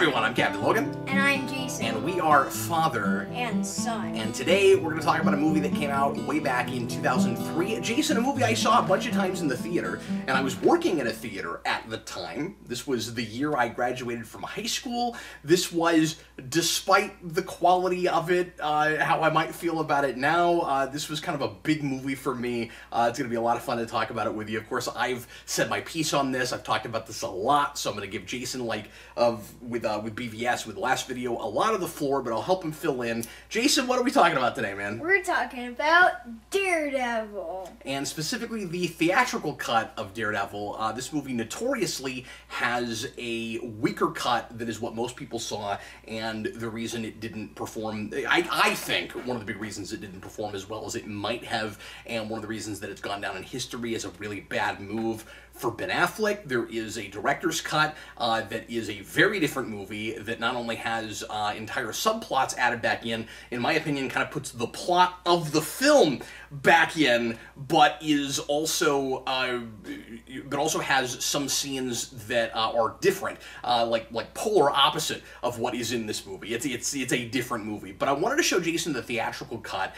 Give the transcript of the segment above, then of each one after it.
everyone, I'm Captain Logan. And I'm Jayson. And we are father and son. And today we're going to talk about a movie that came out way back in 2003. Jayson, a movie I saw a bunch of times in the theater, and I was working in a theater at the time. This was the year I graduated from high school. This was, despite the quality of it, how I might feel about it now, this was kind of a big movie for me. It's going to be a lot of fun to talk about it with you. Of course, I've said my piece on this. I've talked about this a lot, so I'm going to give Jayson, with BVS, with the last video, a lot of the floor, but I'll help him fill in. Jayson, what are we talking about today, man? We're talking about Daredevil. And specifically the theatrical cut of Daredevil. This movie notoriously has a weaker cut than is what most people saw, and the reason it didn't perform, I think, one of the big reasons it didn't perform as well as it might have, and one of the reasons that it's gone down in history as a really bad move for Ben Affleck. There is a director's cut that is a very different movie that not only has entire subplots added back in my opinion, kind of puts the plot of the film back in, but is also has some scenes that are different, like polar opposite of what is in this movie. It's a different movie. But I wanted to show Jayson the theatrical cut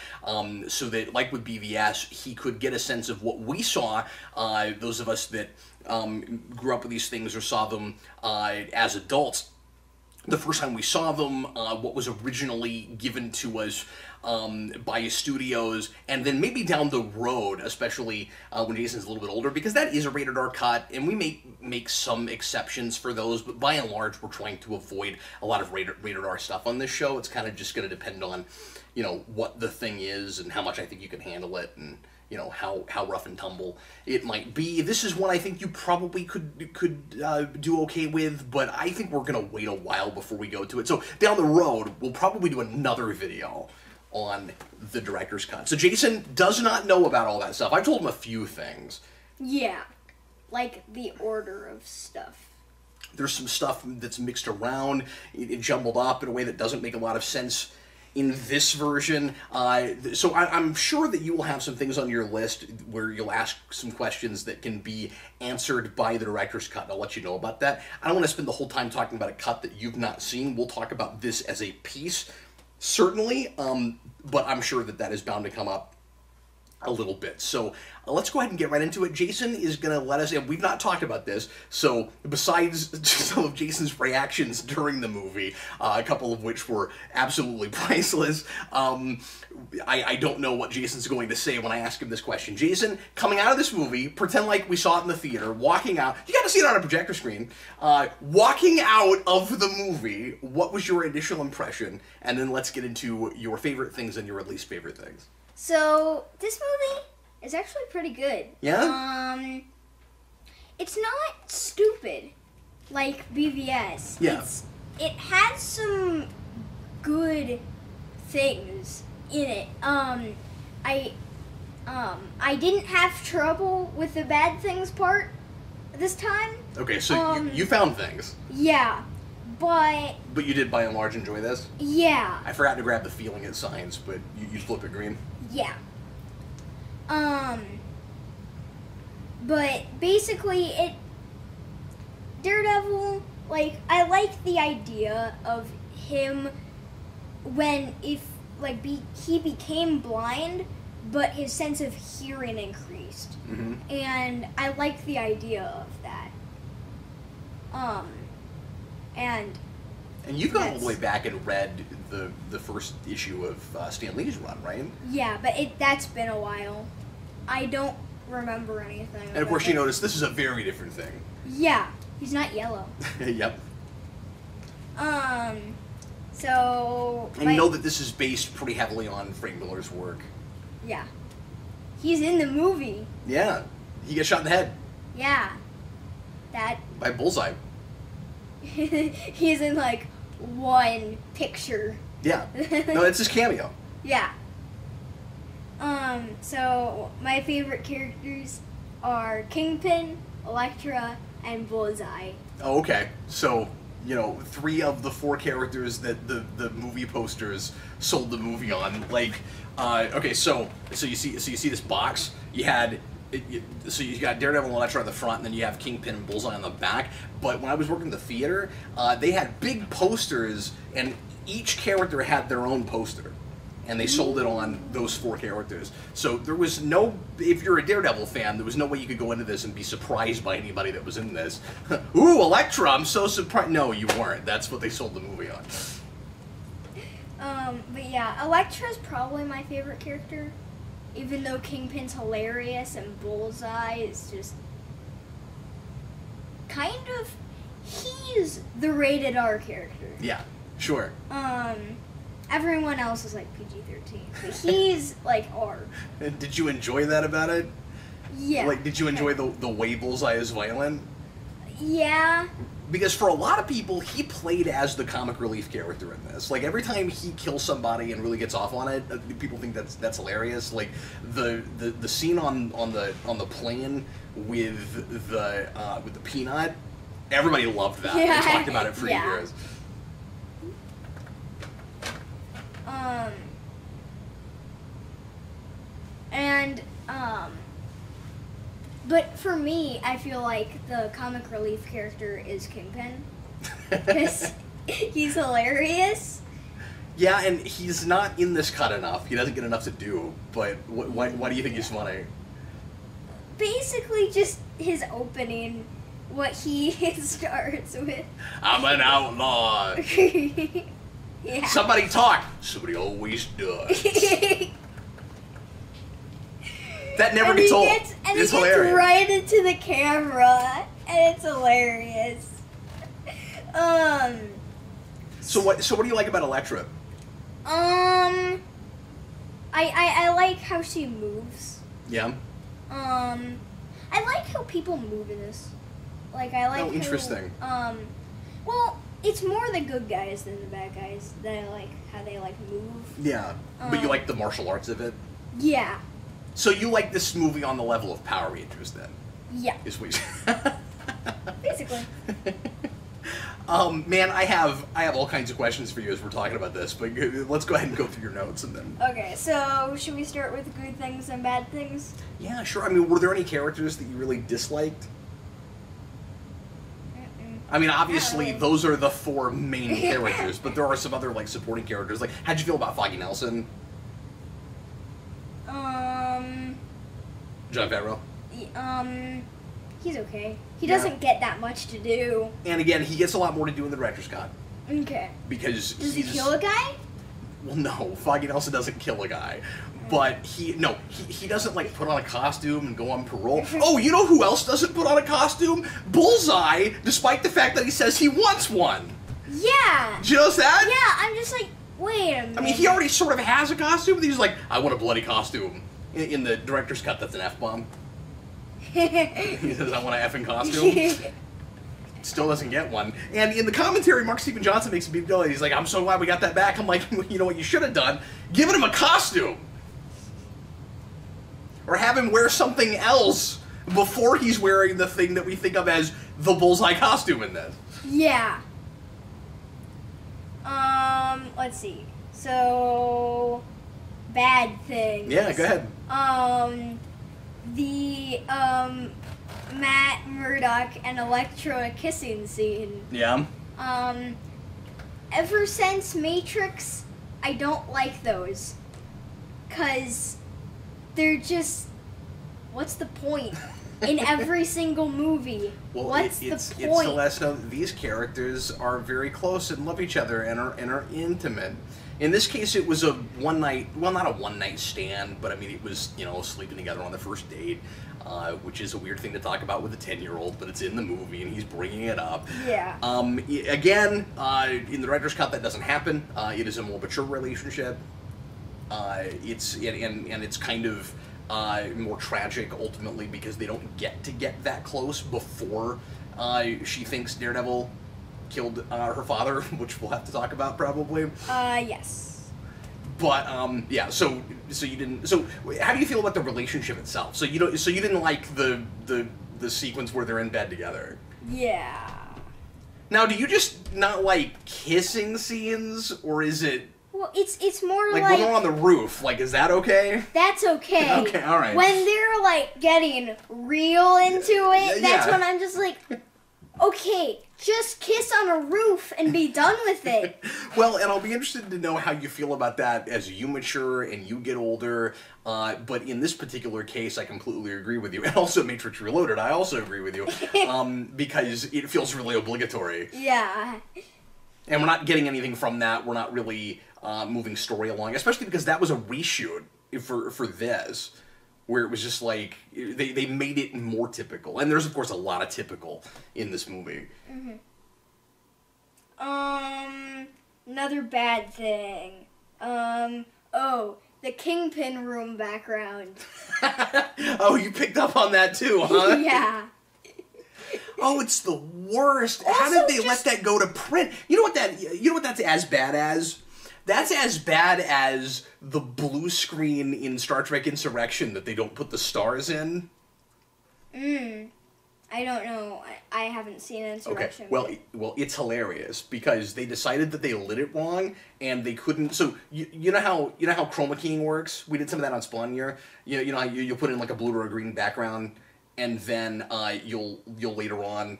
so that, like with BVS, he could get a sense of what we saw. Those of us that grew up with these things or saw them as adults, the first time we saw them, what was originally given to us by studios, and then maybe down the road, especially when Jayson's a little bit older, because that is a rated R cut, and we make some exceptions for those, but by and large, we're trying to avoid a lot of rated R stuff on this show. It's kind of just going to depend on, you know, what the thing is and how much I think you can handle it, and you know, how rough and tumble it might be. This is one I think you probably could do okay with, but I think we're going to wait a while before we go to it. So down the road, we'll probably do another video on the director's cut. So Jayson does not know about all that stuff. I told him a few things. Yeah, like the order of stuff. There's some stuff that's mixed around, it jumbled up in a way that doesn't make a lot of sense in this version. So I'm sure that you will have some things on your list where you'll ask some questions that can be answered by the director's cut, and I'll let you know about that. I don't want to spend the whole time talking about a cut that you've not seen. We'll talk about this as a piece, certainly, but I'm sure that is bound to come up a little bit. So let's go ahead and get right into it. Jayson is going to let us, and we've not talked about this, so besides some of Jayson's reactions during the movie, a couple of which were absolutely priceless, I don't know what Jayson's going to say when I ask him this question. Jayson, coming out of this movie, pretend like we saw it in the theater, walking out, you got to see it on a projector screen, walking out of the movie, what was your initial impression? And then let's get into your favorite things and your least favorite things. So, this movie is actually pretty good. Yeah? It's not stupid like BVS. Yeah. It has some good things in it. I didn't have trouble with the bad things part this time. Okay, so you found things. Yeah. But you did, by and large, enjoy this? Yeah. I forgot to grab the feeling at signs, but you flip it green? Yeah. But basically, Daredevil, like, I like the idea of him he became blind, but his sense of hearing increased. Mm-hmm. And I like the idea of that. And you've gone all the way back and read the first issue of Stan Lee's run, right? Yeah, but that's been a while. I don't remember anything. And of course, you notice this is a very different thing. Yeah, he's not yellow. Yep. So. And you know that this is based pretty heavily on Frank Miller's work. Yeah. He's in the movie. Yeah, he gets shot in the head. Yeah. By Bullseye. He's in like one picture. Yeah. No, it's his cameo. Yeah. So my favorite characters are Kingpin, Elektra, and Bullseye. Oh, okay. So, you know, 3 of the 4 characters that the movie posters sold the movie on. Like, okay, so you see this box. You had So you got Daredevil and Elektra on the front, and then you have Kingpin and Bullseye on the back. But when I was working the theater, they had big posters, and each character had their own poster. And they sold it on those 4 characters. So there was no, if you're a Daredevil fan, there was no way you could go into this and be surprised by anybody that was in this. Ooh, Elektra, I'm so surprised. No, you weren't. That's what they sold the movie on. But yeah, Elektra's probably my favorite character. Even though Kingpin's hilarious and Bullseye is just kind of, he's the rated R character. Yeah, sure. Everyone else is like PG-13, but he's like R. Did you enjoy that about it? Yeah. Like, did you enjoy the way Bullseye is violent? Yeah. Because for a lot of people, he played as the comic relief character in this. Like, every time he kills somebody and really gets off on it, people think that's hilarious. Like the scene on the plane with the peanut, everybody loved that. Yeah. They talked about it for years. But for me, I feel like the comic relief character is Kingpin. Because he's hilarious. Yeah, and he's not in this cut enough. He doesn't get enough to do. But why do you think he's funny? Basically, just his opening, what he starts with. I'm an outlaw. Yeah. Somebody talk. Somebody always does. That never gets old. And it's he hilarious. gets right into the camera, and it's hilarious. So what do you like about Elektra? I like how she moves. Yeah. I like how people move in this. Like, I like. Oh, interesting. Well, it's more the good guys than the bad guys that I like how they like move. Yeah, but you like the martial arts of it. Yeah. So you like this movie on the level of Power Rangers, then? Yeah. Is what Basically. Man, I have all kinds of questions for you as we're talking about this, but let's go ahead and go through your notes and then. Okay, so should we start with good things and bad things? Yeah, sure. I mean, were there any characters that you really disliked? I mean, obviously, those are the 4 main characters, but there are some other, like, supporting characters. Like, how'd you feel about Foggy Nelson? John Favreau? He's okay. He doesn't get that much to do. And again, he gets a lot more to do in the director's cut. Okay. Because Does he kill a guy? Well, no, Foggy Nelson doesn't kill a guy. But he doesn't, like, put on a costume and go on parole. Oh, you know who else doesn't put on a costume? Bullseye, despite the fact that he says he wants one. Yeah. Did you notice that? Yeah, I'm just like, wait a minute. I mean, he already sort of has a costume, but he's like, I want a bloody costume. In the director's cut, that's an F-bomb. He says, I want an effing costume. Still doesn't get one. And in the commentary, Mark Steven Johnson makes a big deal. He's like, I'm so glad we got that back. I'm like, you know what you should have done? Given him a costume. Or have him wear something else before he's wearing the thing that we think of as the Bullseye costume in this. Yeah. Let's see. So, bad things. Yeah, go ahead. The, Matt Murdock and Elektra kissing scene. Yeah. Ever since Matrix, I don't like those. 'Cause they're just, what's the point? In every single movie. Well, what's it's the point? to let us know that these characters are very close and love each other and are intimate. In this case, it was a one night, well, not a one night stand, but I mean, it was, you know, sleeping together on the first date, which is a weird thing to talk about with a 10-year-old, but it's in the movie and he's bringing it up. Yeah. Again, in the director's cut, that doesn't happen. It is a more mature relationship. It's kind of more tragic ultimately because they don't get that close before she thinks Daredevil killed her father, which we'll have to talk about probably. Yes. But yeah, so you didn't. So how do you feel about the relationship itself? So you don't. So you didn't like the sequence where they're in bed together. Yeah. Now, do you just not like kissing scenes, or is it? Well, it's more Like when they're on the roof, like, is that okay? That's okay. Okay, all right. When they're like getting real into it, that's when I'm just like, okay, just kiss on a roof and be done with it. Well, and I'll be interested to know how you feel about that as you mature and you get older. But in this particular case, I completely agree with you. And also Matrix Reloaded, I also agree with you. Because it feels really obligatory. Yeah. And we're not getting anything from that. We're not really moving story along, especially because that was a reshoot for this, where it was just like, they made it more typical. And there's, of course, a lot of typical in this movie. Mm-hmm. Another bad thing. The Kingpin room background. Oh, you picked up on that too, huh? Yeah. Oh, it's the worst. Also, how did they let that go to print? You know what that's as bad as? That's as bad as the blue screen in Star Trek Insurrection that they don't put the stars in. I don't know. I haven't seen Insurrection. Okay. Well, it's hilarious because they decided that they lit it wrong and they couldn't. So you know how chroma keying works? We did some of that on Spawn Year. You know how you put in like a blue or a green background, and then you'll later on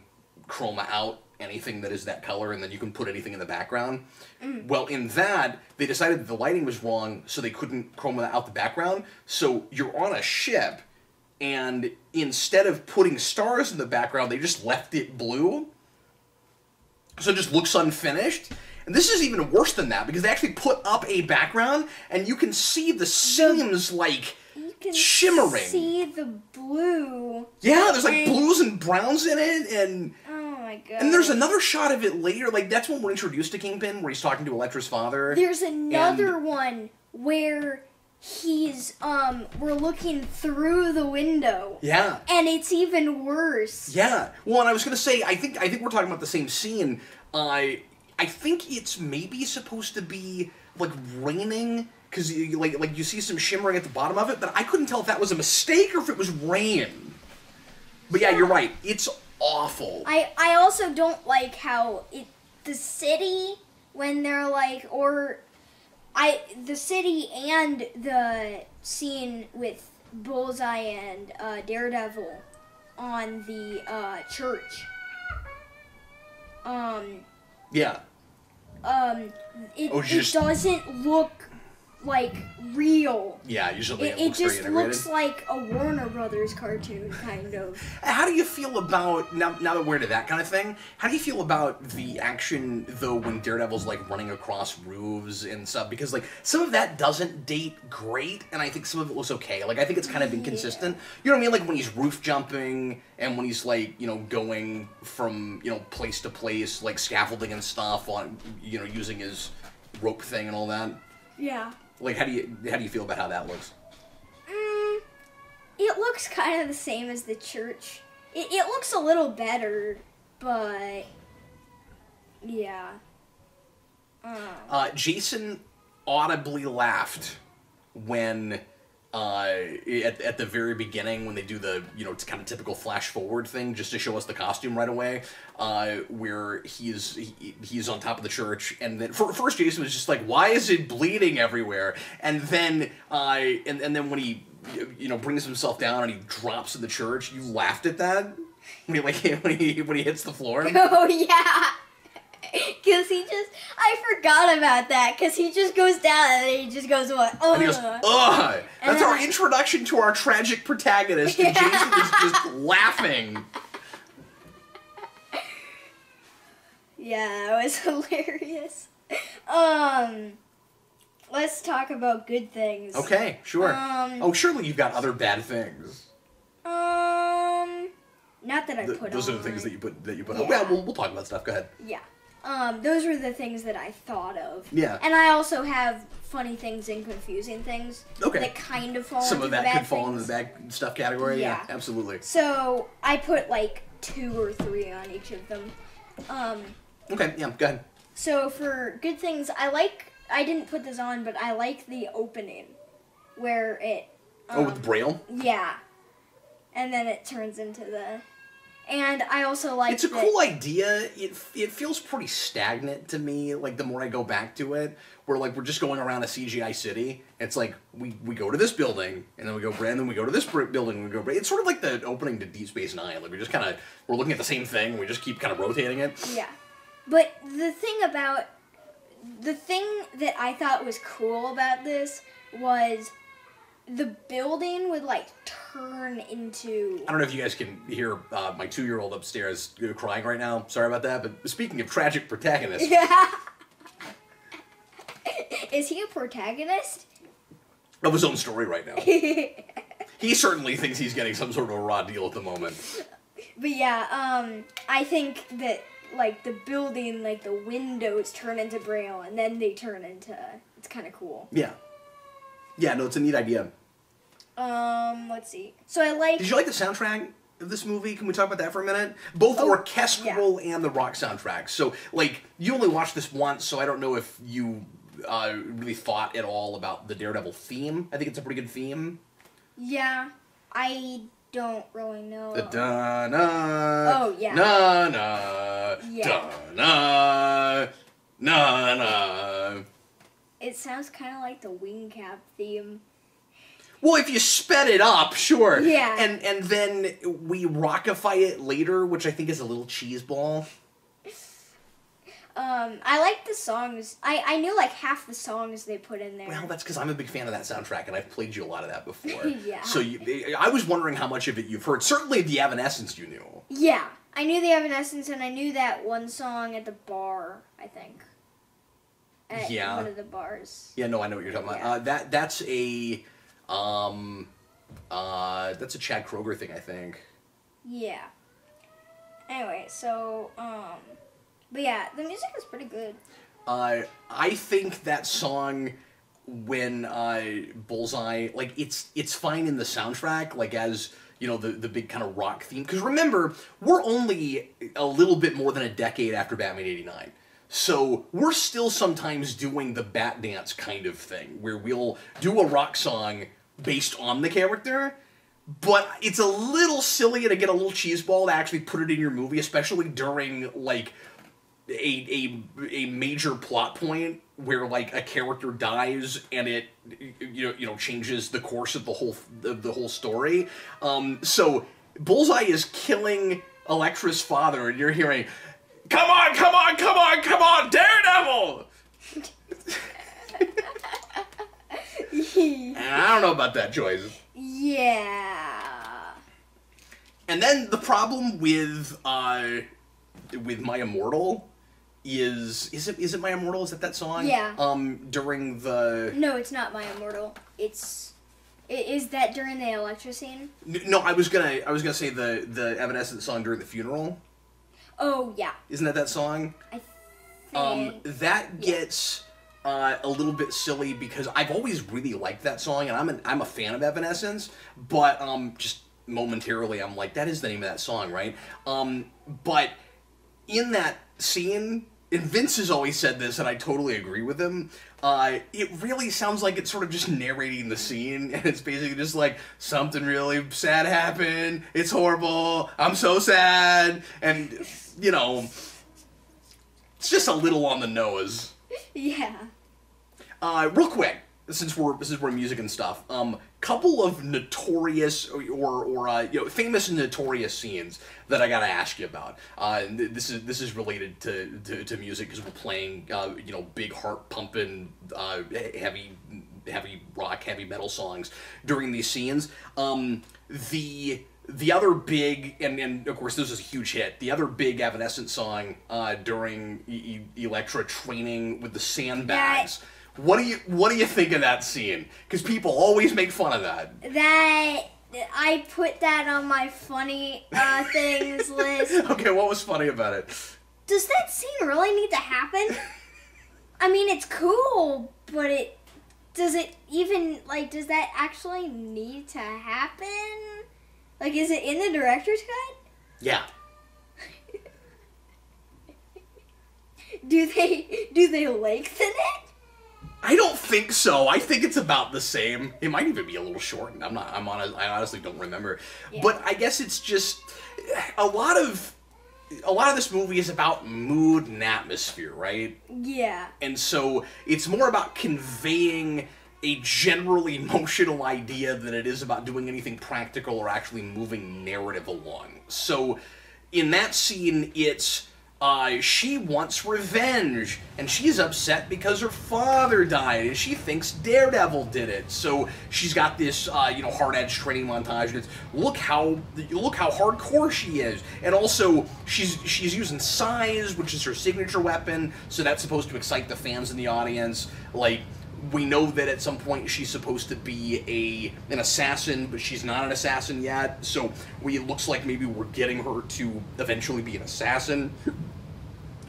chroma out anything that is that color, and then you can put anything in the background. Well, in that, they decided that the lighting was wrong, so they couldn't chroma out the background. So you're on a ship, and instead of putting stars in the background, they just left it blue. So it just looks unfinished. And this is even worse than that, because they actually put up a background, and you can see the seams, like, shimmering. See the blue. Yeah, there's like blues and browns in it, and oh my god. And there's another shot of it later, like that's when we're introduced to Kingpin, where he's talking to Elektra's father. There's another one where he's we're looking through the window. Yeah. And it's even worse. Yeah. Well, and I was gonna say, I think we're talking about the same scene. I think it's maybe supposed to be like raining. Because like you see some shimmering at the bottom of it, but I couldn't tell if that was a mistake or if it was rain. But yeah, you're right. It's awful. I also don't like how the city, when they're like, the city and the scene with Bullseye and Daredevil on the church. Yeah. It doesn't look like real. Yeah, usually it just looks like a Warner Brothers cartoon, kind of. How do you feel about, now that we're into that kind of thing, how do you feel about the action, though, when Daredevil's, like, running across roofs and stuff? Because, like, some of that doesn't date great, and I think some of it was okay. Like, I think it's kind of inconsistent. You know what I mean? Like, when he's roof jumping, and when he's, like, you know, going from, you know, place to place, like, scaffolding and stuff on, you know, using his rope thing and all that. Yeah. Like, how do you feel about how that looks? It looks kind of the same as the church. It looks a little better, but yeah. Jayson audibly laughed when at the very beginning when they do the, you know, it's kind of typical flash forward thing just to show us the costume right away, where he's on top of the church, and then first Jayson was just like, why is it bleeding everywhere? And then and then when he, you know, brings himself down and he drops in the church, you laughed at that when he hits the floor. Oh yeah. Because I forgot about that, because he just goes down and then he just goes, what? Ugh. And he goes, ugh! That's our introduction to our tragic protagonist, and Jayson is just laughing. Yeah, that was hilarious. Let's talk about good things. Okay, sure. Surely you've got other bad things. Not that I put those on. Those are the things that you put Yeah. on. Well, we'll talk about stuff. Go ahead. Yeah. Those were the things that I thought of. Yeah. And I also have funny things and confusing things. Okay. That kind of fall Some into of the that bad could fall into things. the bad stuff category. Yeah, absolutely. So I put like 2 or 3 on each of them. Okay, yeah, go ahead. So for good things, I didn't put this on, but I like the opening where it... with the Braille? Yeah. And then it turns into the... And I also like it's a cool idea. It feels pretty stagnant to me, like, the more I go back to it, where, like, we're just going around a CGI city. It's like, we go to this building, and then we go, and then we go to this building, and we go, it's sort of like the opening to Deep Space Nine. Like, we just kind of, we're looking at the same thing, and we just keep kind of rotating it. Yeah. But the thing that I thought was cool about this was the building would, like, turn into... I don't know if you guys can hear my 2-year-old upstairs crying right now. Sorry about that. But speaking of tragic protagonists... Yeah. Is he a protagonist? Of his own story right now. He certainly thinks he's getting some sort of a raw deal at the moment. But yeah, I think that, like, the building, like, the windows turn into Braille, and then they turn into... It's kind of cool. Yeah. Yeah, no, it's a neat idea. Let's see. So I like... Did you like the soundtrack of this movie? Can we talk about that for a minute? Both orchestral and the rock soundtracks. So, like, you only watched this once, so I don't know if you really thought at all about the Daredevil theme. I think it's a pretty good theme. Yeah, I don't really know. The da-na... Oh, yeah. Na-na... Yeah. Da-na... Na-na... It sounds kind of like the Wing Cap theme. Well, if you sped it up, sure. Yeah. And then we rockify it later, which I think is a little cheeseball. I like the songs. I knew like half the songs they put in there. Well, that's because I'm a big fan of that soundtrack, and I've played you a lot of that before. Yeah. So I was wondering how much of it you've heard. Certainly the Evanescence you knew. Yeah. I knew the Evanescence, and I knew that one song at the bar, I think. At one of the bars. Yeah, no, I know what you're talking about. That's a Chad Kroeger thing, I think. Yeah. Anyway, so, but yeah, the music is pretty good. I think that song, when Bullseye, like, it's fine in the soundtrack, like, as, you know, the big kind of rock theme. Because remember, we're only a little bit more than a decade after Batman 89. So we're still sometimes doing the Bat Dance kind of thing, where we'll do a rock song based on the character, but it's a little silly to get a little cheeseball to actually put it in your movie, especially during, like, a major plot point where, like, a character dies and it you know changes the course of the whole story. So Bullseye is killing Elektra's father, and you're hearing, "Come on, come on, come on, come on, Daredevil!" And I don't know about that choice. Yeah. And then the problem with My Immortal is it My Immortal? Is that song? Yeah. During the... No, it's not My Immortal. Is that during the Elektra scene? No, I was gonna say the Evanescence song during the funeral. Oh yeah. Isn't that song? I think. That gets a little bit silly because I've always really liked that song, and I'm a fan of Evanescence, but just momentarily I'm like, that is the name of that song, right? But in that scene, and Vince has always said this, and I totally agree with him, it really sounds like it's sort of just narrating the scene, and it's basically just like, something really sad happened, it's horrible, I'm so sad, and, you know, it's just a little on the nose. Yeah. Real quick, since we're music and stuff, couple of notorious or famous and notorious scenes that I gotta ask you about. This is related to music because we're playing big heart pumping heavy rock, heavy metal songs during these scenes. The other big, and of course this is a huge hit, the other big Evanescence song during Elektra training with the sandbags. What do you think of that scene? Because people always make fun of that. I put that on my funny things list. Okay, what was funny about it? Does that scene really need to happen? I mean, it's cool, but does that actually need to happen? Like, is it in the director's cut? Yeah. Do they lengthen it? I don't think so. I think it's about the same. It might even be a little short. I honestly don't remember. Yeah. But I guess it's just a lot of this movie is about mood and atmosphere, right? Yeah. And so it's more about conveying a general emotional idea than it is about doing anything practical or actually moving narrative along. So in that scene, it's she wants revenge, and she's upset because her father died, and she thinks Daredevil did it. So she's got this, hard-edged training montage. And it's look how hardcore she is, and also she's using size, which is her signature weapon. So that's supposed to excite the fans in the audience. Like, we know that at some point she's supposed to be an assassin, but she's not an assassin yet. So it looks like maybe we're getting her to eventually be an assassin,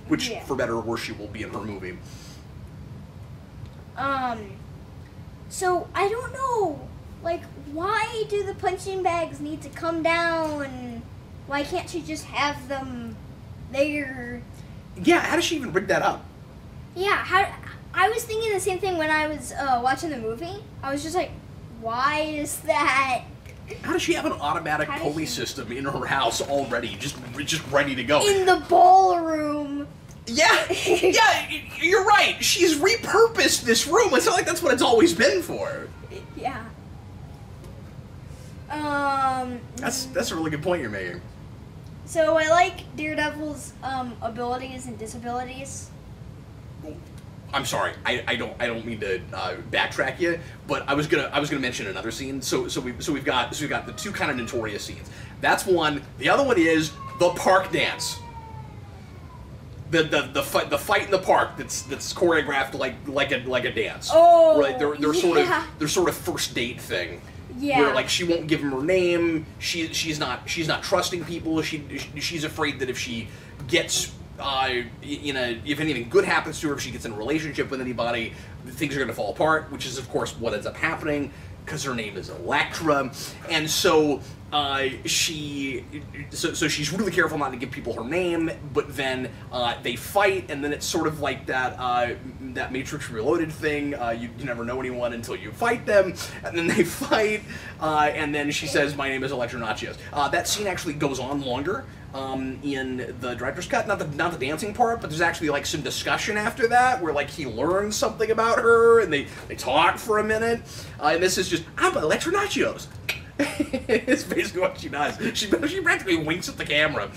which, for better or worse, she will be in her movie. So I don't know, like, why do the punching bags need to come down? Why can't she just have them there? Yeah, how does she even rig that up? Yeah, I was thinking the same thing when I was watching the movie. I was just like, why is that? How does she have an automatic pulley system in her house already, just ready to go? In the ballroom. Yeah, you're right. She's repurposed this room. It's not like that's what it's always been for. Yeah. That's a really good point you're making. So I like Daredevil's abilities and disabilities. I'm sorry, I don't mean to backtrack you, but I was gonna mention another scene. So we've got the two kind of notorious scenes. That's one. The other one is the park dance. The fight in the park that's choreographed like a dance. Oh, right. They're sort of first date thing. Yeah. Where like she won't give him her name. She's not trusting people. She's afraid that if she gets if anything good happens to her, if she gets in a relationship with anybody, things are going to fall apart, which is, of course, what ends up happening, because her name is Elektra. And so she's really careful not to give people her name, but then they fight, and then it's sort of like that Matrix Reloaded thing. You never know anyone until you fight them, and then they fight, and then she says, "My name is Elektra Nachios." That scene actually goes on longer in the director's cut, not the dancing part, but there's actually like some discussion after that where like he learns something about her, and they talk for a minute, and this is just, "I'm Elektra Nachios." It's basically what she does. She practically winks at the camera.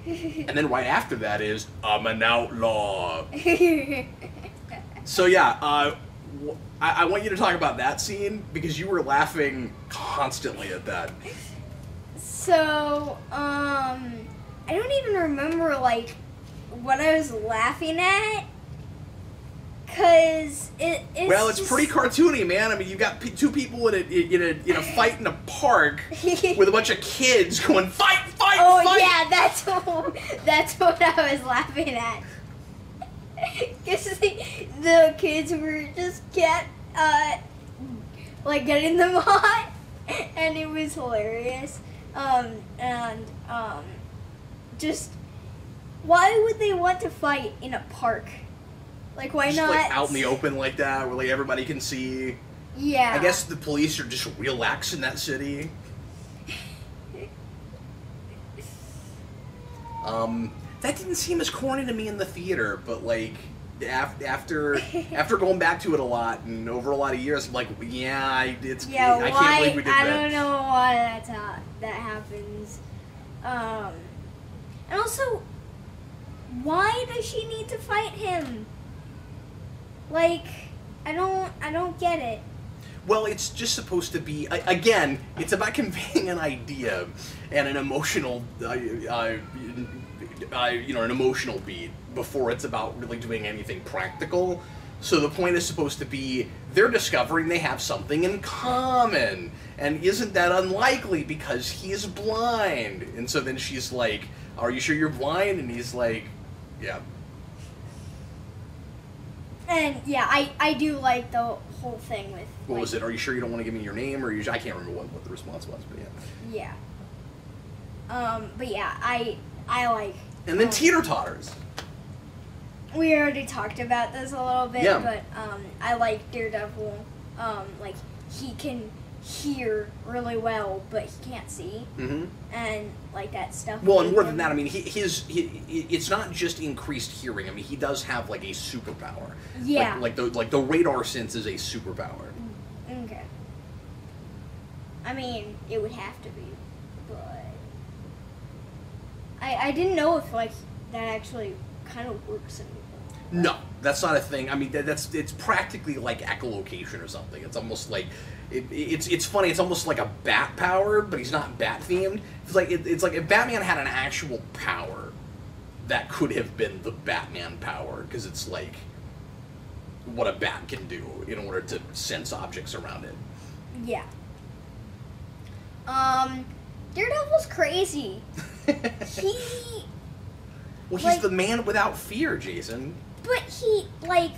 And then right after that is, "I'm an outlaw." So yeah, I want you to talk about that scene, because you were laughing constantly at that. So, I don't even remember, like, what I was laughing at. Because it's well, it's pretty cartoony, man. I mean, you've got two people in a fight in a park with a bunch of kids going fight. Oh yeah, that's what I was laughing at. Because the kids were just getting them hot, and it was hilarious. Just why would they want to fight in a park? Like, why not? Like out in the open like that, where like everybody can see. Yeah. I guess the police are just real lax in that city. That didn't seem as corny to me in the theater, but like after going back to it a lot and over a lot of years, I'm like, I can't believe we did that. I don't know why that happens. And also, why does she need to fight him? Like, I don't get it. Well, it's just supposed to be, again, it's about conveying an idea and an emotional, an emotional beat before it's about really doing anything practical. So the point is supposed to be, they're discovering they have something in common. And isn't that unlikely because he's blind? And so then she's like, "Are you sure you're blind?" And he's like, "Yeah." And yeah, I do like the whole thing with. What was it? "Are you sure you don't want to give me your name?" Or I can't remember what the response was, but yeah. Yeah. But yeah, I like. And then teeter totters. we already talked about this a little bit, Yeah. but I like Daredevil. Like, he can hear really well, but he can't see, and like that stuff. Well, and more than that, I mean, it's not just increased hearing. I mean, he does have like a superpower. Yeah. Like the radar sense is a superpower. Okay. I mean, it would have to be, but I didn't know if like that actually kind of works in. No, that's not a thing. I mean, it's practically like echolocation or something. It's almost like it's funny. It's almost like a bat power, but he's not bat themed. It's like if Batman had an actual power, that could have been the Batman power, because it's like what a bat can do in order to sense objects around it. Yeah. Daredevil's crazy. Well, he's like, the man without fear, Jayson. But he, like,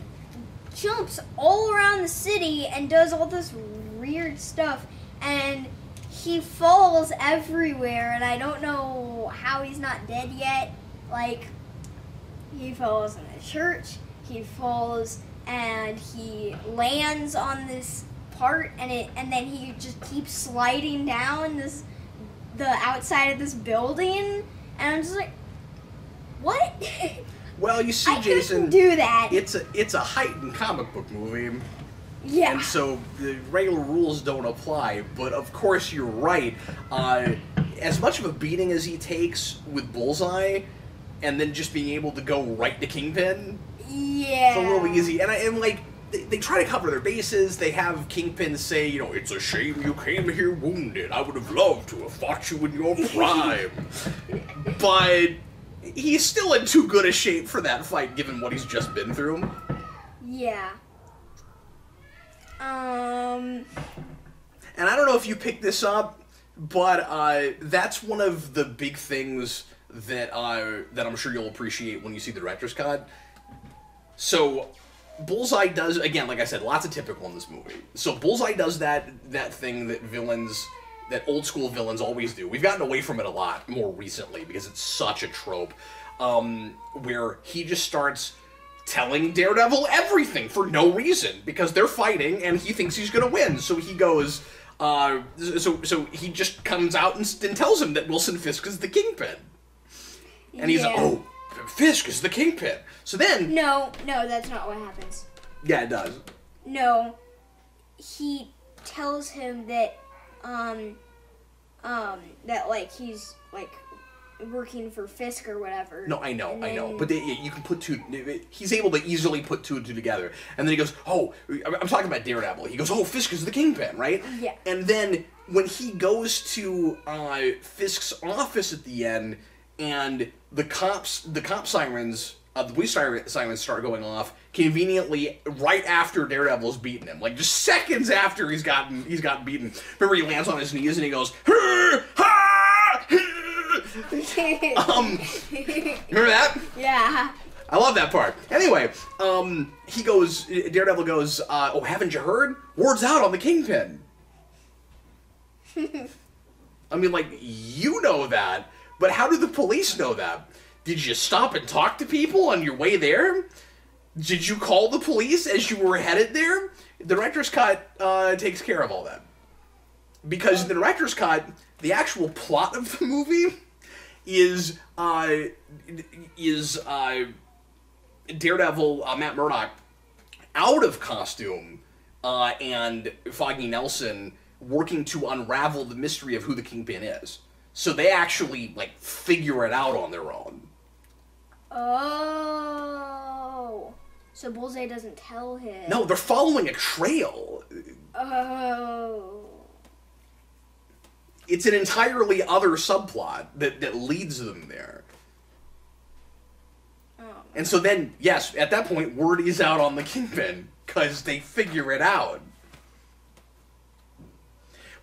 jumps all around the city and does all this weird stuff, and he falls everywhere, and I don't know how he's not dead yet. Like, he falls in a church, he falls, and he lands on this part, and then he just keeps sliding down the outside of this building, and I'm just like, what? Well, you see, I Jayson, couldn't do that. It's a heightened comic book movie. Yeah. And so the regular rules don't apply, but of course you're right. As much of a beating as he takes with Bullseye, and then just being able to go right to Kingpin, yeah, it's a little easy. And like, they try to cover their bases. They have Kingpin say, you know, it's a shame you came here wounded. I would have loved to have fought you in your prime. But he's still in too good a shape for that fight, given what he's just been through. Yeah. And I don't know if you picked this up, but that's one of the big things that I'm sure you'll appreciate when you see the director's cut. So Bullseye does, again, like I said, lots of typical in this movie. So Bullseye does that thing that old school villains always do. We've gotten away from it a lot more recently because it's such a trope, where he just starts telling Daredevil everything for no reason because they're fighting and he thinks he's gonna win. So he goes, so he just comes out and tells him that Wilson Fisk is the Kingpin, and he's like, oh, Fisk is the Kingpin. So then, no, that's not what happens. Yeah, it does. No, he tells him that that like he's like working for Fisk or whatever. No, I know, but you can put two. He's able to easily put two and two together, and then he goes, "Oh, I'm talking about Daredevil." He goes, "Oh, Fisk is the Kingpin, right?" Yeah. And then when he goes to Fisk's office at the end, and the cop sirens, the police sirens start going off conveniently right after Daredevil's beaten him, like just seconds after he's gotten beaten. Remember, he lands on his knees and he goes, "Ha, ha, ha." Remember that? Yeah. I love that part. Anyway, Daredevil goes, oh, haven't you heard? Word's out on the Kingpin. I mean, like, you know that, but how do the police know that? Did you stop and talk to people on your way there? Did you call the police as you were headed there? The director's cut takes care of all that. Because in the director's cut, the actual plot of the movie is Daredevil, Matt Murdock, out of costume, and Foggy Nelson working to unravel the mystery of who the Kingpin is. So they actually, like, figure it out on their own. Oh. So Bullseye doesn't tell him. No, they're following a trail. Oh. It's an entirely other subplot that leads them there. Oh. And so then, yes, at that point, word is out on the Kingpin, because they figure it out.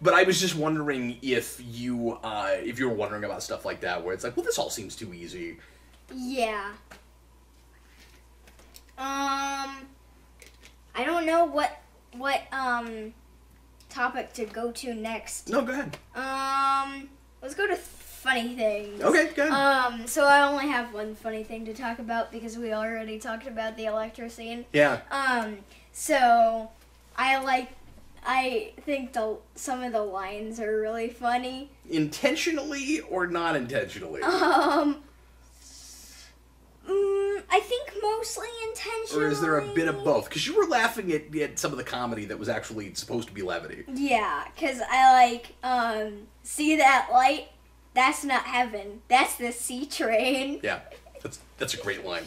But I was just wondering if you were wondering about stuff like that, where it's like, well, this all seems too easy. Yeah. I don't know what topic to go to next. No, go ahead. Let's go to funny things. Okay, good. So I only have one funny thing to talk about because we already talked about the Electro scene. Yeah. So I think some of the lines are really funny. Intentionally or not intentionally? I think mostly intentionally. Or is there a bit of both? Because you were laughing at some of the comedy that was actually supposed to be levity. Yeah, because I see that light? That's not heaven. That's the sea train. Yeah, that's a great line.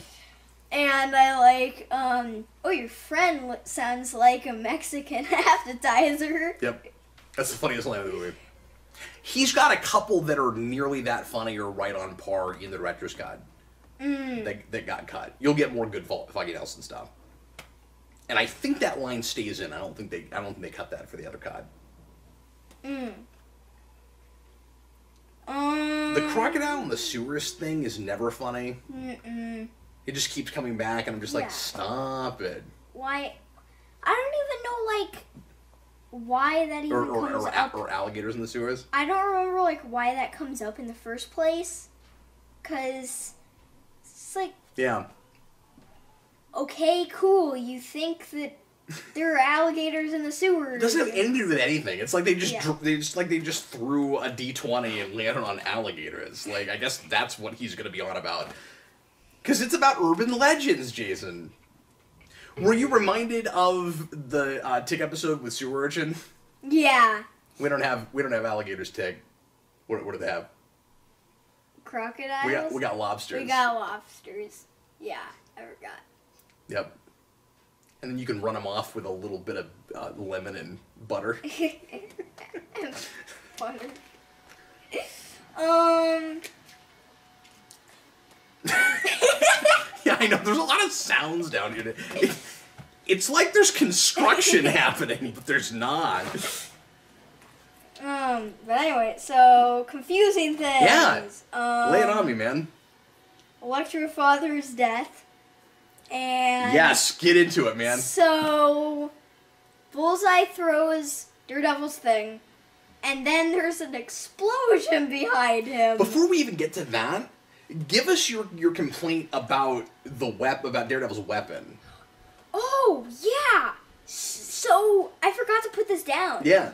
And I your friend sounds like a Mexican appetizer. Yep, that's the funniest line of the movie. He's got a couple that are nearly that funny or right on par in the director's cut. That got cut. You'll get more good Foggy Nelson stuff. And I think that line stays in. I don't think they cut that for the other cut. The crocodile in the sewers thing is never funny. It just keeps coming back, and I'm just like, stop it. Why? I don't even know why that even comes up. Or alligators in the sewers. I don't remember why that comes up in the first place, 'cause it's like, yeah. Okay, cool. You think that there are alligators in the sewers? It doesn't have anything to do with anything. It's like they just threw a D20 and landed on alligators. Like, I guess that's what he's gonna be on about. Because it's about urban legends, Jayson. Were you reminded of the Tick episode with Sewer Urchin? Yeah. We don't have alligators, Tick. What do they have? Crocodiles? We got lobsters. We got lobsters. Yeah, I forgot. Yep. And then you can run them off with a little bit of lemon and butter. Butter. Yeah, I know. There's a lot of sounds down here. It's like there's construction happening, but there's not. But anyway, so confusing things. Yeah. Lay it on me, man. Electro Father's death. And yes, get into it, man. So Bullseye throws Daredevil's thing, and then there's an explosion behind him. Before we even get to that, give us your complaint about about Daredevil's weapon. Oh, yeah. So I forgot to put this down. Yeah.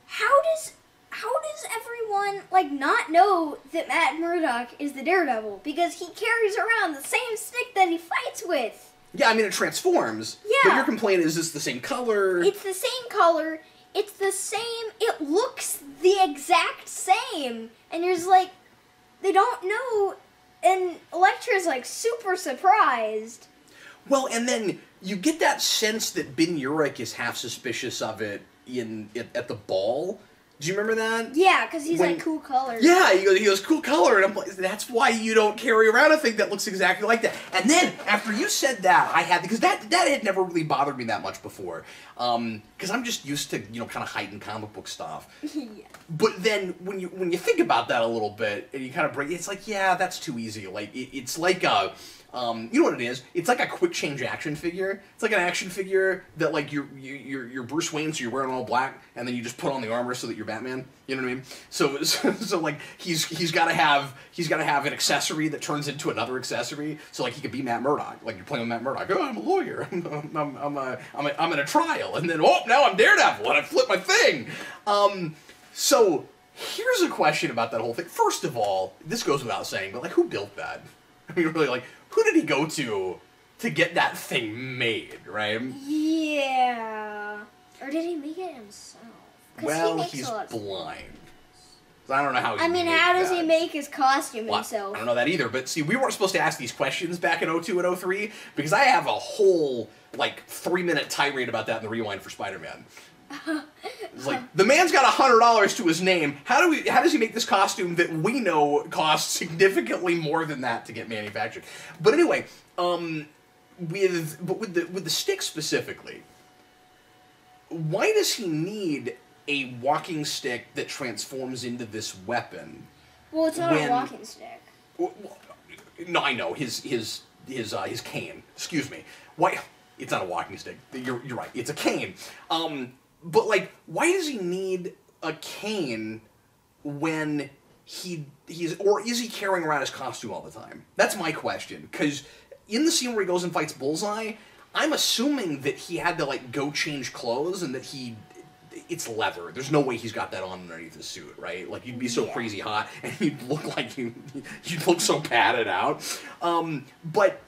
How does everyone not know that Matt Murdock is the Daredevil? Because he carries around the same stick that he fights with. Yeah, I mean it transforms. Yeah. But your complaint is it's the same color. It's the same color. It's the same. It looks the exact same. And you're just like, they don't know. And Elektra's super surprised. Well, and then you get that sense that Ben Urich is half suspicious of it at the ball. Do you remember that? Yeah, because he's cool color. Yeah, he goes, cool color, and I'm like, that's why you don't carry around a thing that looks exactly like that. And then, after you said that, because that had never really bothered me that much before. Because I'm just used to, kind of heightened comic book stuff. Yeah. But then, when you think about that a little bit, and you kind of break, it's like, yeah, that's too easy. Like, it's like a... you know what it is? It's like a quick change action figure. It's like an action figure that you're Bruce Wayne, so you're wearing all black, and then you just put on the armor so that you're Batman. You know what I mean? So he's got to have an accessory that turns into another accessory. So he could be Matt Murdock. Like you're playing with Matt Murdock. Oh, I'm a lawyer. I'm in a trial, and then now I'm Daredevil, and I flip my thing. So here's a question about that whole thing. First of all, this goes without saying, but who built that? I mean, really, who did he go to get that thing made, right? Yeah. Or did he make it himself? Well, he's blind. So I don't know how he how does he make his costume himself? I don't know that either, but see, we weren't supposed to ask these questions back in 02 and 03, because I have a whole, 3-minute tirade about that in the Rewind for Spider-Man. It's the man's got $100 to his name. How does he make this costume that we know costs significantly more than that to get manufactured? But anyway, with the stick specifically, why does he need a walking stick that transforms into this weapon? Well, it's not a walking stick. No, I know his cane. Excuse me. Why? It's not a walking stick. You're right. It's a cane. But why does he need a cane when or is he carrying around his costume all the time? That's my question. Because in the scene where he goes and fights Bullseye, I'm assuming that he had to like go change clothes and that it's leather. There's no way he's got that on underneath his suit, right? Like you'd be so crazy hot and you'd look like you'd look so padded out. But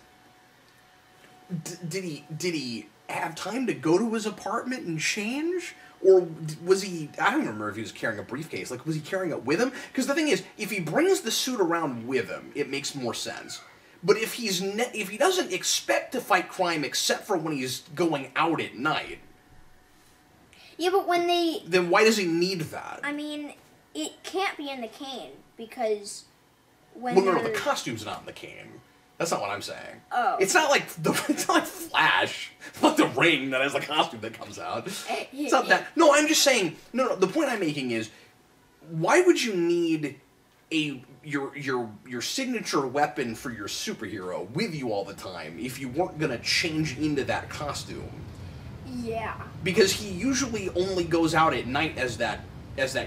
did he have time to go to his apartment and change? Or was he, I don't remember if he was carrying a briefcase. Like, was he carrying it with him? Because the thing is, if he brings the suit around with him, it makes more sense. But if if he doesn't expect to fight crime except for when he's going out at night... Yeah, but when they... Then why does he need that? I mean, it can't be in the cane, because when Well, no, the costume's not in the cane. That's not what I'm saying. Oh. It's not like Flash. It's not the ring that has the costume that comes out. It's not that. No, I'm just saying. No. The point I'm making is, why would you need your signature weapon for your superhero with you all the time if you weren't gonna change into that costume? Yeah. Because he usually only goes out at night as that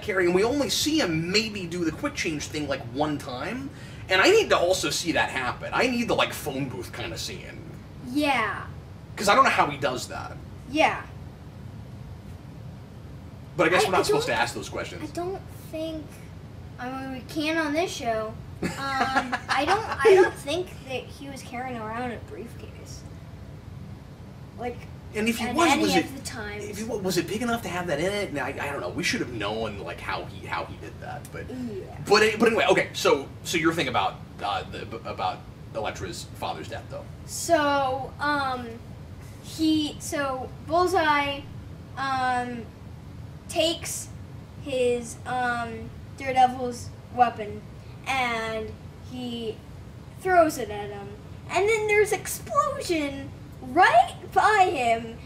carry, and we only see him maybe do the quick change thing like one time. And I need to also see that happen. I need the, like, phone booth kind of scene. Yeah. Because I don't know how he does that. Yeah. But I guess we're not supposed to ask those questions. I don't think... I mean, we can on this show. I don't think that he was carrying around a briefcase. Like... And if he at was, any of the times. If he was it big enough to have that in it? I don't know. We should have known like how he did that. But yeah. But anyway, okay. So your thing about Elektra's father's death, though. So Bullseye takes his Daredevil's weapon and he throws it at him, and then there's explosion right by him.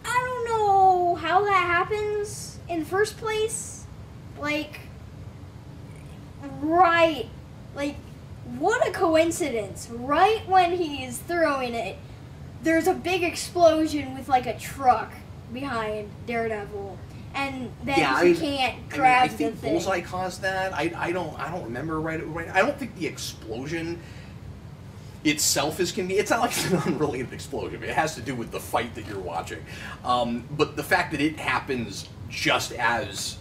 I don't know how that happens in the first place. Like, what a coincidence. Right when he's throwing it, there's a big explosion with, like, a truck behind Daredevil. And then he can't grab the thing. I think Bullseye caused that. I don't remember right. I don't think the explosion itself it's not like it's an unrelated explosion. It has to do with the fight that you're watching. But the fact that it happens just as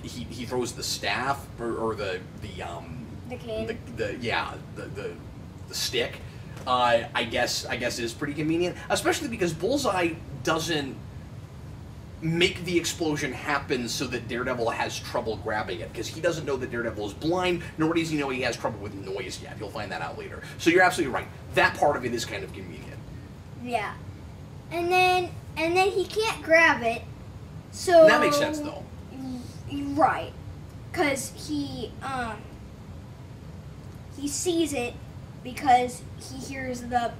he throws the staff or the cane, the stick, I guess is pretty convenient, especially because Bullseye doesn't make the explosion happen so that Daredevil has trouble grabbing it, because he doesn't know that Daredevil is blind, nor does he know he has trouble with noise yet. He'll find that out later. So you're absolutely right. That part of it is kind of convenient. Yeah. And then he can't grab it, so... That makes sense, though. Right. Because he sees it because he hears the...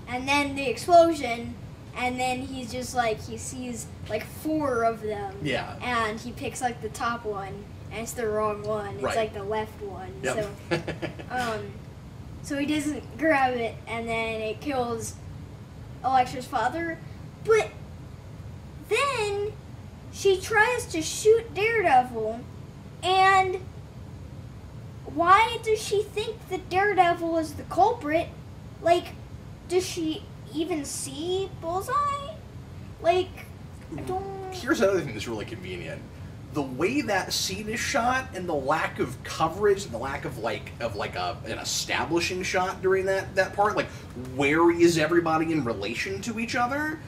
and then the explosion... And then he's just like, he sees like 4 of them. Yeah. And he picks like the top one, and it's the wrong one. It's like the left one. Yep. So he doesn't grab it, and then it kills Elektra's father. But then she tries to shoot Daredevil, and why does she think that Daredevil is the culprit? Like, does she even see Bullseye? Like, I don't... Here's another thing that's really convenient. The way that scene is shot and the lack of coverage and the lack of an establishing shot during that part, like, where is everybody in relation to each other?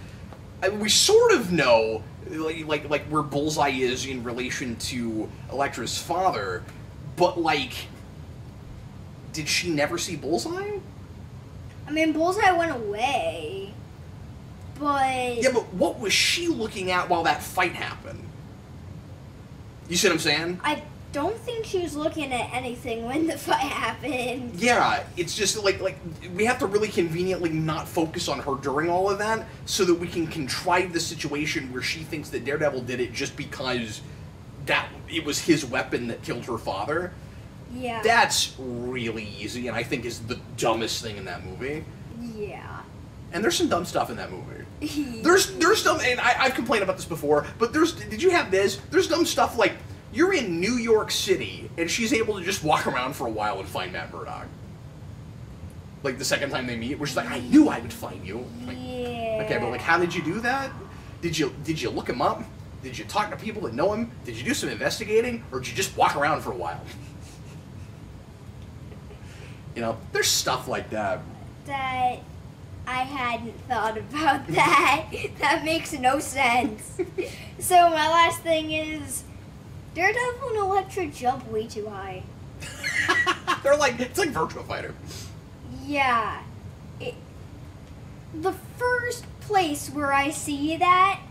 We sort of know like where Bullseye is in relation to Elektra's father, but like, did she never see Bullseye? I mean, Bullseye went away, but... Yeah, but what was she looking at while that fight happened? You see what I'm saying? I don't think she was looking at anything when the fight happened. Yeah, it's just like we have to really conveniently not focus on her during all of that so that we can contrive the situation where she thinks that Daredevil did it just because that it was his weapon that killed her father. Yeah. That's really easy, and I think is the dumbest thing in that movie. Yeah. And there's some dumb stuff in that movie. There's dumb, and I've complained about this before, but did you have this? There's dumb stuff like you're in New York City, and she's able to just walk around for a while and find Matt Murdock. Like, the second time they meet, where she's like, I knew I would find you. Like, yeah. okay, but, like, how did you do that? Did you look him up? Did you talk to people that know him? Did you do some investigating? Or did you just walk around for a while? You know, there's stuff like that. That I hadn't thought about that. That makes no sense. So my last thing is, Daredevil and Elektra jump way too high. They're like, it's like Virtua Fighter. Yeah. The first place where I see that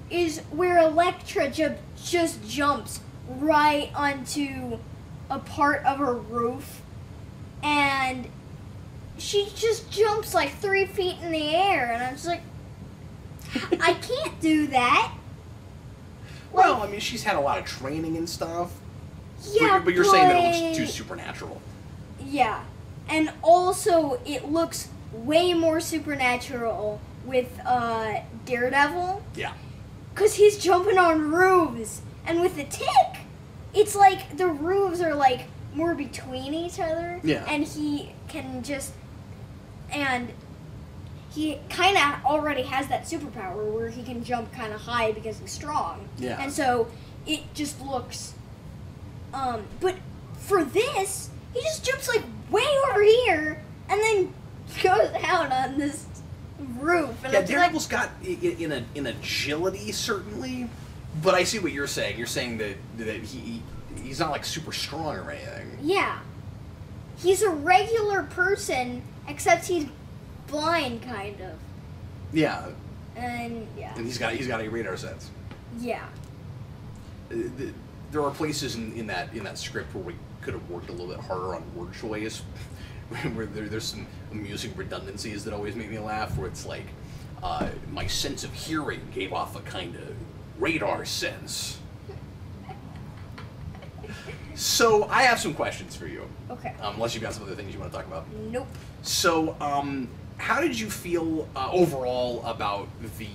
is where Elektra just jumps right onto a part of her roof, and she just jumps like 3 feet in the air, and I'm just like, I can't do that. Well, I mean, she's had a lot of training and stuff. Yeah, but you're saying that it looks too supernatural. Yeah, and also it looks way more supernatural with Daredevil. Yeah. Because he's jumping on roofs, and with the Tick, it's like the roofs are like more between each other. Yeah. And he can just, and he kind of already has that superpower where he can jump kind of high because he's strong. Yeah. And so it just looks, but for this, he just jumps like way over here and then goes out on this roof. And Yeah, it's Daredevil's got in agility, certainly, but I see what you're saying. You're saying that he's not like super strong or anything. Yeah. He's a regular person, except he's blind, kind of. Yeah. And yeah. And he's got a radar sense. Yeah. There are places in that script where we could have worked a little bit harder on word choice, where there's some amusing redundancies that always make me laugh. Where it's like, my sense of hearing gave off a kind of radar sense. So I have some questions for you. Okay. Unless you've got some other things you want to talk about. Nope. So, how did you feel overall about the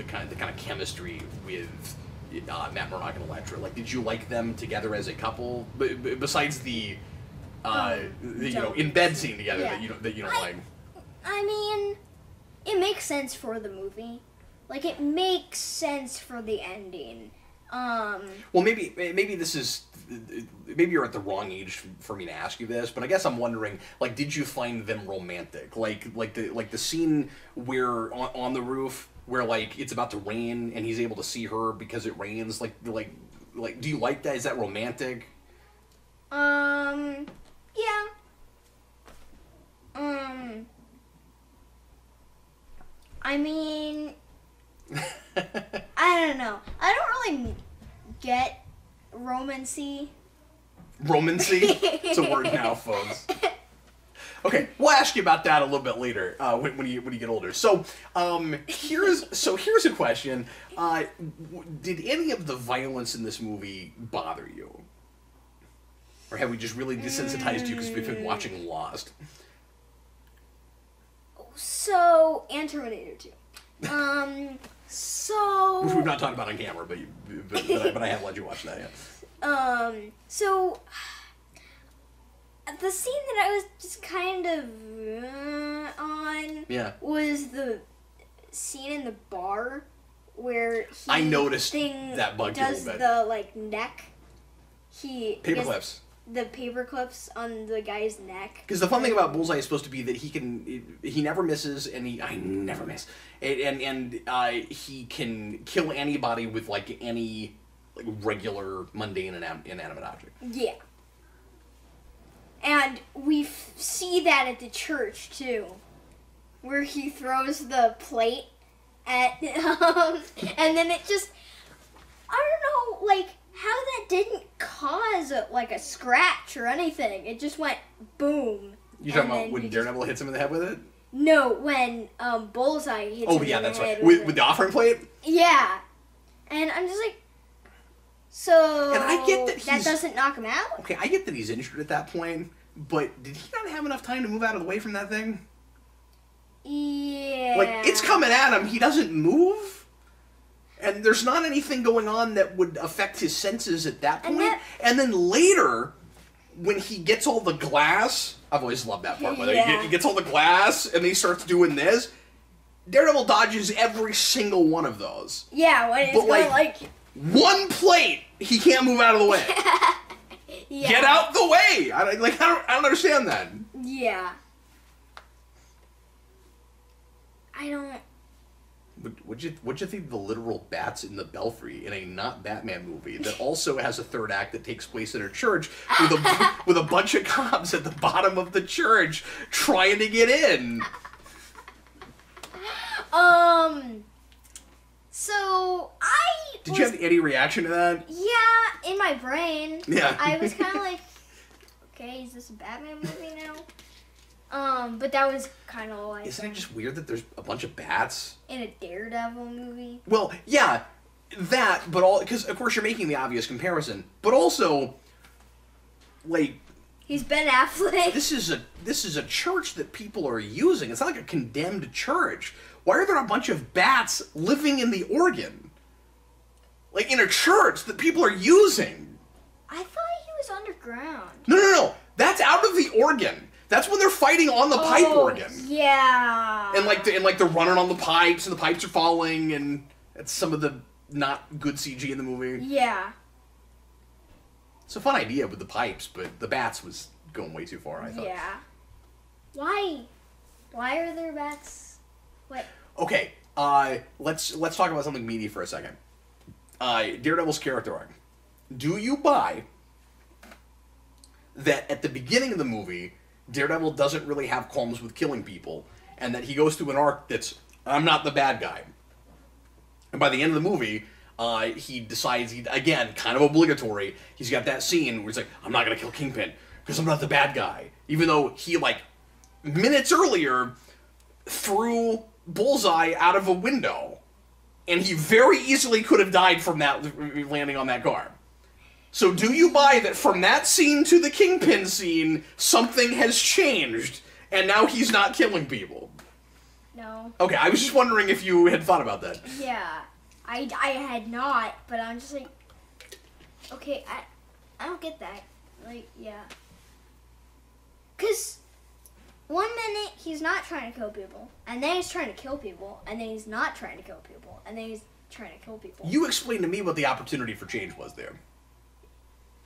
kind of chemistry with Matt Murdock and Elektra? Like, did you like them together as a couple? Besides the in bed scene together, yeah. that you don't like. I mean, it makes sense for the movie. Like, it makes sense for the ending. Well, maybe this is maybe you're at the wrong age for me to ask you this, but I guess I'm wondering, like, did you find them romantic? Like the scene where on the roof where like it's about to rain and he's able to see her because it rains. Like do you like that? Is that romantic? Yeah. I mean, I don't know. I don't really get romancy. Romancy? It's a word now, folks. Okay, we'll ask you about that a little bit later when you get older. So, here's a question: did any of the violence in this movie bother you, or have we just really desensitized you because we've been watching Lost? So, and Terminator 2. So... Which we've not talked about on camera, but I have let you watch that, yeah. So... The scene that I was just kind of on was the scene in the bar where I noticed that bugged you a little bit. Does the, like, neck. Paper clips. The paper clips on the guy's neck. Because the fun thing about Bullseye is supposed to be that he never misses, and I never miss, and he can kill anybody with like any like regular mundane inanimate object. Yeah. And we see that at the church too, where he throws the plate at, and then it just, I don't know, like. How that didn't cause a scratch or anything. It just went boom. You talking about when Daredevil hits him in the head with it? No, when Bullseye hits him in the head. Oh yeah, that's right. With the offering plate? Yeah. And I'm just like, so and I get that doesn't knock him out? Okay, I get that he's injured at that point, but did he not have enough time to move out of the way from that thing? Yeah. Like, it's coming at him, he doesn't move? And there's not anything going on that would affect his senses at that point. And then later, when he gets all the glass, I've always loved that part. He gets all the glass and he starts doing this. Daredevil dodges every single one of those. Yeah, when it's going like one plate, he can't move out of the way. Yeah. Get out the way! I don't understand that. Yeah. I don't. What'd you think of the literal bats in the belfry in a not Batman movie that also has a third act that takes place in a church with a bunch of cops at the bottom of the church trying to get in? So Did you have any reaction to that? Yeah, in my brain. Yeah. I was kind of like, okay, is this a Batman movie now? But that was kind of like... Isn't it just weird that there's a bunch of bats? In a Daredevil movie? Well, yeah, that, but all... Because, of course, you're making the obvious comparison. But also, like... He's Ben Affleck. This is a church that people are using. It's not like a condemned church. Why are there a bunch of bats living in the organ? Like, in a church that people are using. I thought he was underground. No. That's out of the organ. That's when they're fighting on the pipe organ. Yeah. And they're running on the pipes, and the pipes are falling, and it's some of the not good CG in the movie. Yeah. It's a fun idea with the pipes, but the bats was going way too far, I thought. Yeah. Why? Why are there bats? What? Okay, let's talk about something meaty for a second. Daredevil's character arc. Do you buy that at the beginning of the movie, Daredevil doesn't really have qualms with killing people, and that he goes through an arc that's, I'm not the bad guy. And by the end of the movie, he decides, again, kind of obligatory, he's got that scene where he's like, I'm not going to kill Kingpin, because I'm not the bad guy. Even though he, minutes earlier, threw Bullseye out of a window. And he very easily could have died from that, landing on that car. So do you buy that from that scene to the Kingpin scene, something has changed, and now he's not killing people? No. Okay, I was just wondering if you had thought about that. Yeah. I had not, but I'm just like, okay, I don't get that. Like, yeah. Because one minute he's not trying to kill people, and then he's trying to kill people, and then he's not trying to kill people, and then he's trying to kill people. You explained to me what the opportunity for change was there.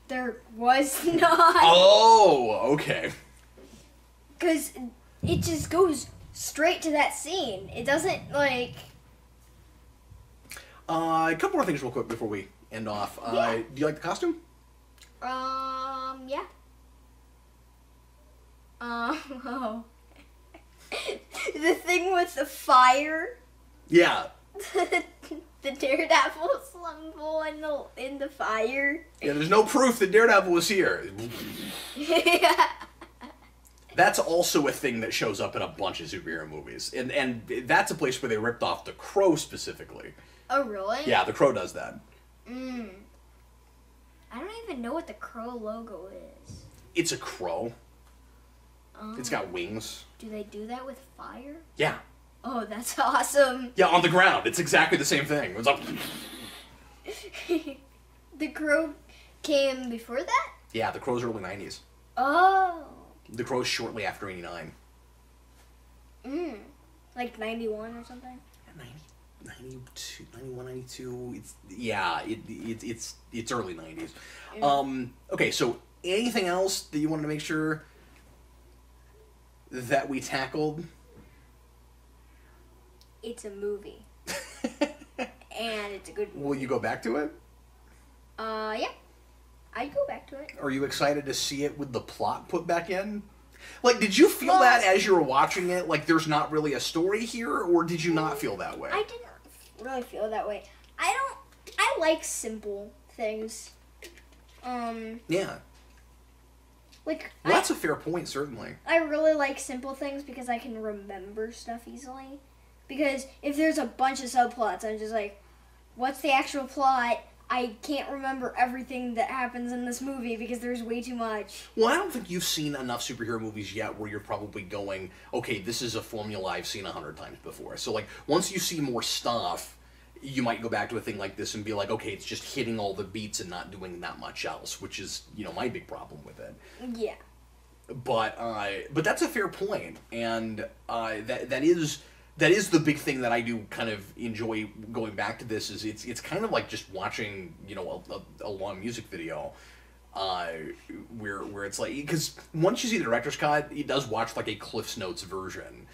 There was not. Oh, okay. Because it just goes straight to that scene. It doesn't, like... A couple more things real quick before we end off. Yeah. Do you like the costume? Yeah. Oh. The thing with the fire. Yeah. The Daredevil symbol in the fire. Yeah, there's no proof that Daredevil was here. Yeah. That's also a thing that shows up in a bunch of superhero movies. And that's a place where they ripped off The Crow specifically. Oh, really? Yeah, The Crow does that. I don't even know what the Crow logo is. It's a crow. Oh. It's got wings. Do they do that with fire? Yeah. Oh, that's awesome. Yeah, on the ground. It's exactly the same thing. It was like... The Crow came before that? Yeah, The Crow's early 90s. Oh. The Crow's shortly after 89. Like 91 or something? 92, 91, 92. It's early 90s. Yeah. Okay, so anything else that you wanted to make sure that we tackled? It's a movie. And it's a good movie. Will you go back to it? Yeah. I'd go back to it. Are you excited to see it with the plot put back in? Like, did you feel that as you were watching it? Like, there's not really a story here? Or did you not feel that way? I didn't really feel that way. I like simple things. Yeah. Like, Well, that's a fair point, certainly. I really like simple things because I can remember stuff easily. Because if there's a bunch of subplots, I'm just like, what's the actual plot? I can't remember everything that happens in this movie because there's way too much. Well, I don't think you've seen enough superhero movies yet where you're probably going, okay, this is a formula I've seen 100 times before. So, like, once you see more stuff, you might go back to a thing like this and be like, okay, it's just hitting all the beats and not doing that much else, which is, you know, my big problem with it. Yeah. But that's a fair point, and that is the big thing that I do kind of enjoy going back to this. Is it's kind of like just watching, you know, a long music video, where it's like, because once you see the director's cut, it does watch like a Cliff's Notes version,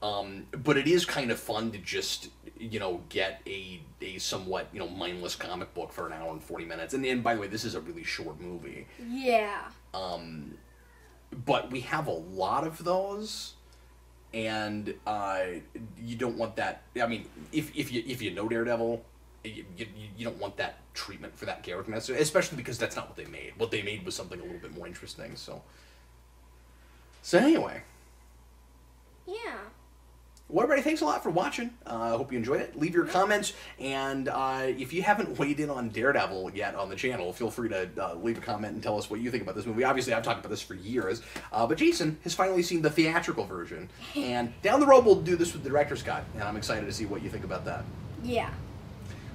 but it is kind of fun to just, you know, get a somewhat, you know, mindless comic book for an hour and 40 minutes, and by the way, this is a really short movie. Yeah. But we have a lot of those, and you don't want that. I mean, if you know Daredevil, you don't want that treatment for that character necessarily, especially because that's not what they made. What they made was something a little bit more interesting. So anyway. Yeah. Well, everybody, thanks a lot for watching. I hope you enjoyed it. Leave your comments, and if you haven't weighed in on Daredevil yet on the channel, feel free to leave a comment and tell us what you think about this movie. Obviously, I've talked about this for years, but Jayson has finally seen the theatrical version, and down the road we'll do this with the director's cut, and I'm excited to see what you think about that. Yeah.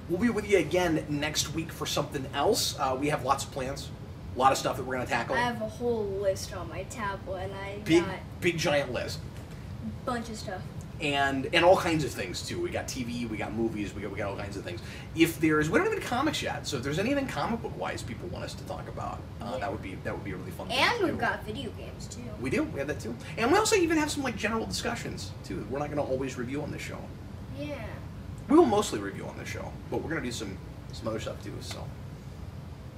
We'll be with you again next week for something else. We have lots of plans, a lot of stuff that we're going to tackle. I have a whole list on my tablet, and I got big giant list. a bunch of stuff. And all kinds of things too. We got TV, we got movies, we got all kinds of things. We don't have any comics yet, so if there's anything comic book wise people want us to talk about, that would be a really fun thing And to we've do. got video games too. We do. We have that too. And we also even have some like general discussions too. We're not going to always review on this show. Yeah. We will mostly review on this show, but we're going to do some other stuff too. So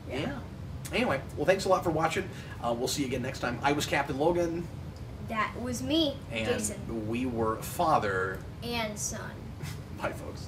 yeah. Anyway, well, thanks a lot for watching. We'll see you again next time. I was Captain Logan. That was me, And Jayson. we were father And son. Bye, folks.